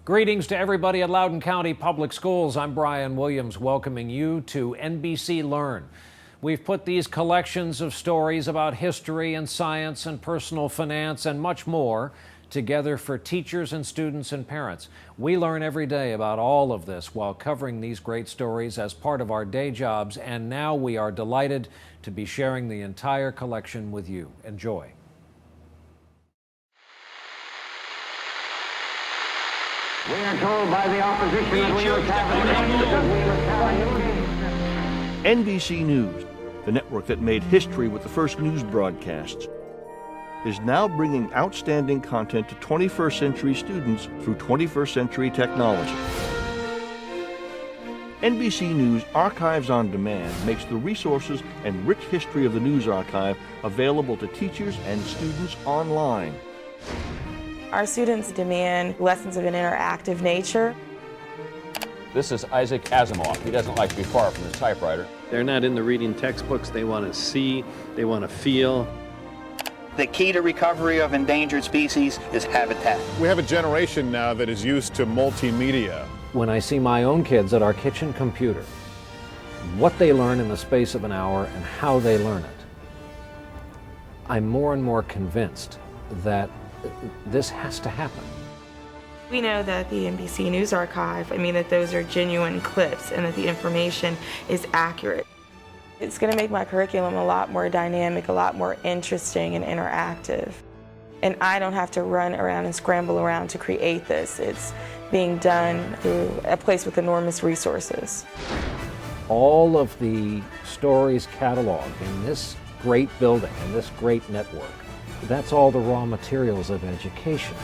Greetings to everybody at Loudon County Public Schools. I'm Brian Williams, welcoming you to NBC Learn. We've put these collections of stories about history and science and personal finance and much more together for teachers and students and parents. We learn every day about all of this while covering these great stories as part of our day jobs, and now we are delighted to be sharing the entire collection with you. Enjoy. We are told by the opposition that we must have NBC News, the network that made history with the first news broadcasts, is now bringing outstanding content to 21st century students through 21st century technology. NBC News Archives on Demand makes the resources and rich history of the news archive available to teachers and students online. Our students demand lessons of an interactive nature. This is Isaac Asimov. He doesn't like to be far from his typewriter. They're not into reading textbooks. They want to see, they want to feel. The key to recovery of endangered species is habitat. We have a generation now that is used to multimedia. When I see my own kids at our kitchen computer, what they learn in the space of an hour and how they learn it, I'm more and more convinced that this has to happen. We know that the NBC News Archive, that those are genuine clips and that the information is accurate. It's going to make my curriculum a lot more dynamic, a lot more interesting and interactive. And I don't have to run around and scramble around to create this. It's being done through a place with enormous resources. All of the stories cataloged in this great building, in this great network, that's all the raw materials of education.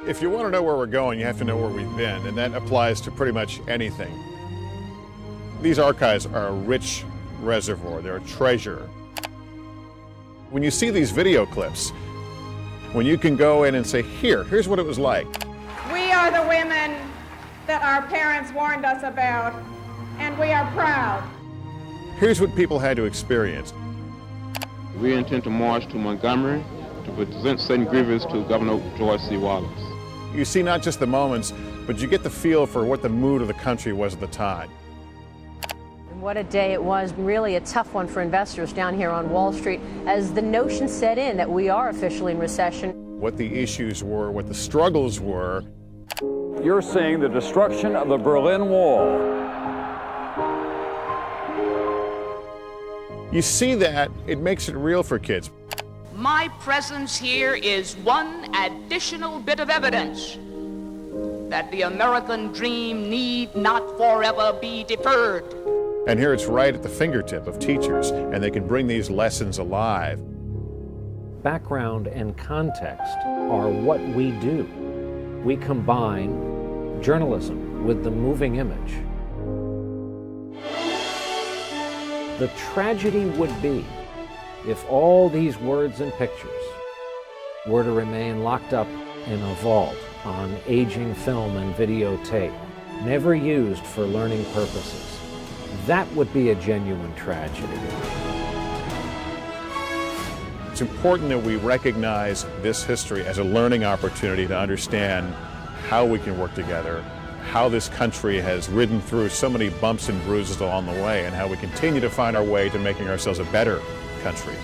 If you want to know where we're going, you have to know where we've been, and that applies to pretty much anything. These archives are a rich reservoir, they're a treasure. When you see these video clips, when you can go in and say, here's what it was like. We are the women that our parents warned us about, and we are proud. Here's what people had to experience. We intend to march to Montgomery to present certain grievances to Governor George C. Wallace. You see not just the moments, but you get the feel for what the mood of the country was at the time. What a day it was, really a tough one for investors down here on Wall Street as the notion set in that we are officially in recession. What the issues were, what the struggles were. You're seeing the destruction of the Berlin Wall. You see that, it makes it real for kids. My presence here is one additional bit of evidence that the American dream need not forever be deferred. And here it's right at the fingertip of teachers, and they can bring these lessons alive. Background and context are what we do. We combine journalism with the moving image. The tragedy would be if all these words and pictures were to remain locked up in a vault on aging film and videotape, never used for learning purposes. That would be a genuine tragedy. It's important that we recognize this history as a learning opportunity to understand how we can work together, how this country has ridden through so many bumps and bruises along the way, and how we continue to find our way to making ourselves a better country.